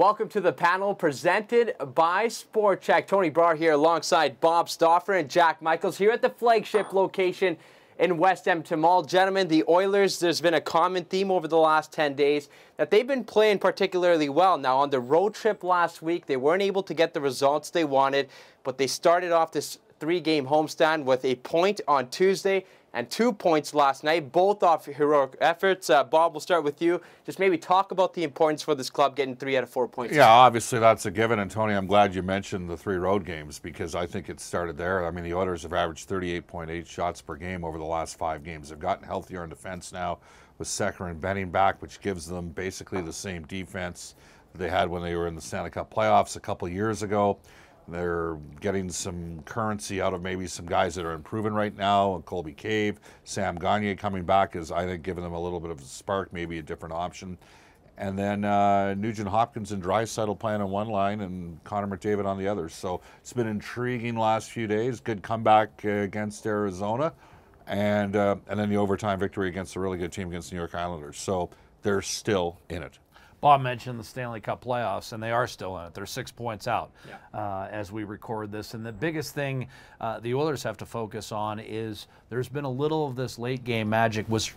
Welcome to the panel presented by Sport Chek. Tony Brar here alongside Bob Stauffer and Jack Michaels here at the flagship location in West Edmonton Mall. Gentlemen, the Oilers, there's been a common theme over the last 10 days that they've been playing particularly well. Now, on the road trip last week, they weren't able to get the results they wanted, but they started off this three-game homestand with a point on Tuesday and 2 points last night, both off heroic efforts. Bob, we'll start with you. Just maybe talk about the importance for this club getting 3 out of 4 points. Yeah, obviously that's a given. And Tony, I'm glad you mentioned the 3 road games because I think it started there. I mean, the Oilers have averaged 38.8 shots per game over the last 5 games. They've gotten healthier in defense now with Sekera and Benning back, which gives them basically the same defense they had when they were in the Stanley Cup playoffs a couple of years ago. They're getting some currency out of maybe some guys that are improving right now. Colby Cave, Sam Gagner coming back is, I think, giving them a little bit of a spark, maybe a different option. And then Nugent Hopkins and Draisaitl playing on one line and Connor McDavid on the other. So it's been intriguing last few days. Good comeback against Arizona. And then the overtime victory against a really good team against the New York Islanders. So they're still in it. Bob mentioned the Stanley Cup playoffs, and they are still in it. They're 6 points out as we record this. And the biggest thing the Oilers have to focus on is there's been a little of this late-game magic was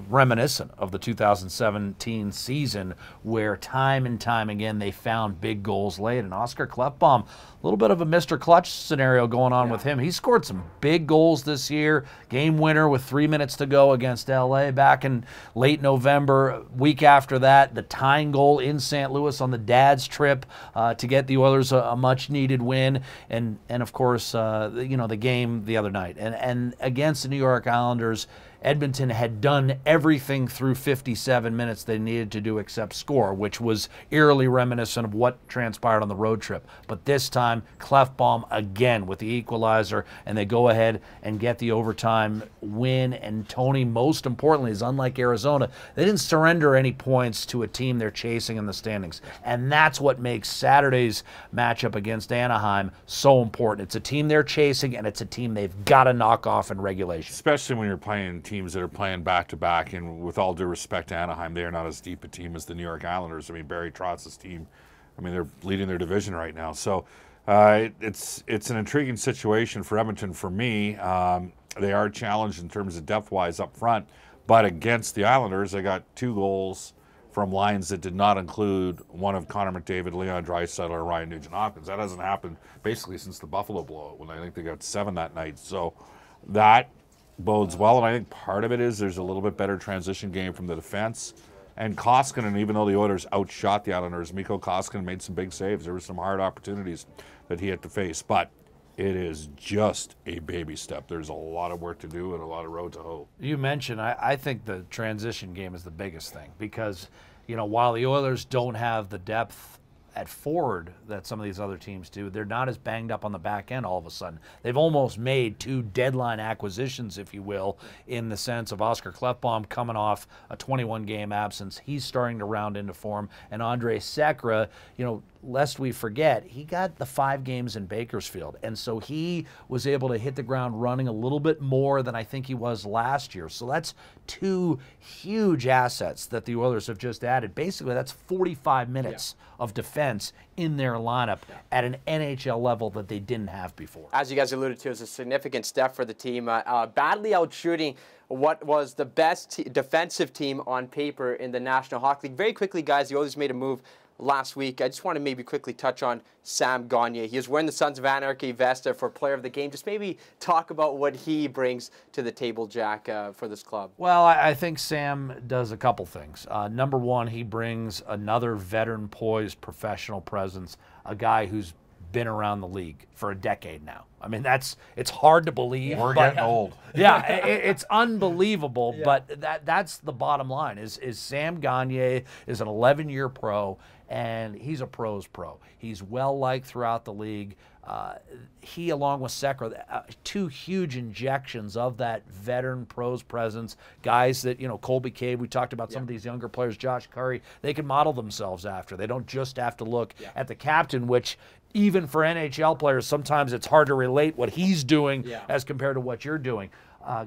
reminiscent of the 2017 season where time and time again they found big goals late. And Oscar Klefbom, a little bit of a Mr. Clutch scenario going on with him. He scored some big goals this year. Game winner with 3 minutes to go against L.A. back in late November. Week after that, the tying goal in St. Louis on the dad's trip to get the Oilers a much-needed win, and of course, the game the other night. And against the New York Islanders, Edmonton had done everything through 57 minutes they needed to do except score, which was eerily reminiscent of what transpired on the road trip. But this time, Klefbom again with the equalizer, and they go ahead and get the overtime win. And Tony, most importantly, is unlike Arizona, they didn't surrender any points to a team they're chasing in the standings. And that's what makes Saturday's matchup against Anaheim so important. It's a team they're chasing, and it's a team they've got to knock off in regulation. Especially when you're playing teams that are playing back-to-back, and with all due respect to Anaheim, they are not as deep a team as the New York Islanders. I mean, Barry Trotz's team, I mean, they're leading their division right now. So it's an intriguing situation for Edmonton for me. They are challenged in terms of depth-wise up front, but against the Islanders, they got 2 goals from lines that did not include one of Connor McDavid, Leon Draisaitl, or Ryan Nugent-Hopkins. That hasn't happened basically since the Buffalo blowout when I think they got 7 that night. So that bodes well, and I think part of it is there's a little bit better transition game from the defense. And Koskinen, even though the Oilers outshot the Islanders, Mikko Koskinen made some big saves. There were some hard opportunities that he had to face, but it is just a baby step. There's a lot of work to do and a lot of road to hoe. You mentioned, I think the transition game is the biggest thing because, while the Oilers don't have the depth at forward that some of these other teams do, they're not as banged up on the back end all of a sudden. They've almost made 2 deadline acquisitions, if you will, in the sense of Oscar Klefbom coming off a 21-game absence. He's starting to round into form. And Andrej Sekera, lest we forget, he got the 5 games in Bakersfield. And so he was able to hit the ground running a little bit more than I think he was last year. So that's 2 huge assets that the Oilers have just added. Basically, that's 45 minutes of defense in their lineup at an NHL level that they didn't have before. As you guys alluded to, it's a significant step for the team. Badly outshooting what was the best defensive team on paper in the National Hockey League. Very quickly, guys, the Oilers made a move last week. I just want to maybe quickly touch on Sam Gagner. He is wearing the Sons of Anarchy vest for Player of the Game. Just maybe talk about what he brings to the table, Jack, for this club. Well, I think Sam does a couple things. Number one, he brings another veteran, poised, professional presence, a guy who's been around the league for a decade now. I mean, it's hard to believe. We're getting old. Yeah, it's unbelievable, but that's the bottom line. Is Sam Gagner is an 11-year pro, and he's a pro's pro. He's well-liked throughout the league. He, along with Sekera, 2 huge injections of that veteran pros presence, guys that, Colby Cave, we talked about some of these younger players, Josh Curry, they can model themselves after. They don't just have to look at the captain, which even for NHL players, sometimes it's hard to relate what he's doing as compared to what you're doing.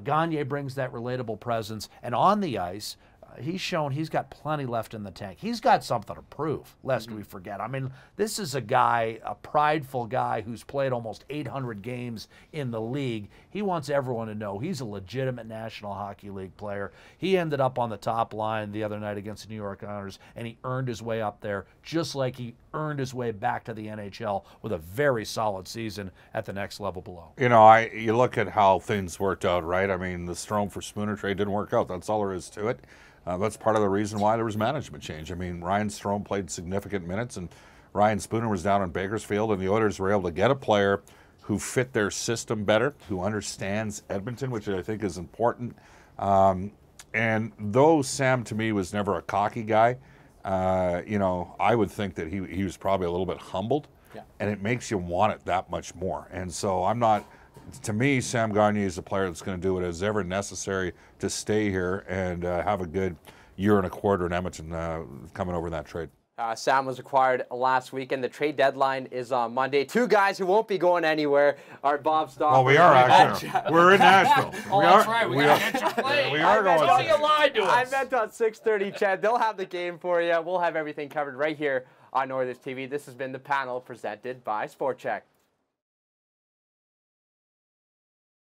Gagner brings that relatable presence, and on the ice, he's shown he's got plenty left in the tank. He's got something to prove, lest we forget. I mean, this is a guy, a prideful guy who's played almost 800 games in the league. He wants everyone to know he's a legitimate National Hockey League player. He ended up on the top line the other night against the New York Islanders, and he earned his way up there, just like he earned his way back to the NHL with a very solid season at the next level below. You know, you look at how things worked out, right? I mean, the Strome for Spooner trade didn't work out. That's all there is to it. That's part of the reason why there was management change. I mean, Ryan Strome played significant minutes, and Ryan Spooner was down in Bakersfield, and the Oilers were able to get a player who fit their system better, who understands Edmonton, which I think is important. And though Sam, to me, was never a cocky guy, you know, I would think that he was probably a little bit humbled, and it makes you want it that much more. And so I'm not, to me, Sam Gagner is a player that's going to do what is ever necessary to stay here and have a good year and a quarter in Edmonton coming over that trade. Sam was acquired last week, and the trade deadline is on Monday. Two guys who won't be going anywhere are Bob Stauffer. Well, we are actually. We're in Nashville. That's right. We got to get you playing. We are going. Don't you lie to us. I meant on 6:30, Chad. They'll have the game for you. We'll have everything covered right here on Oilers TV. This has been the panel presented by Sport Chek.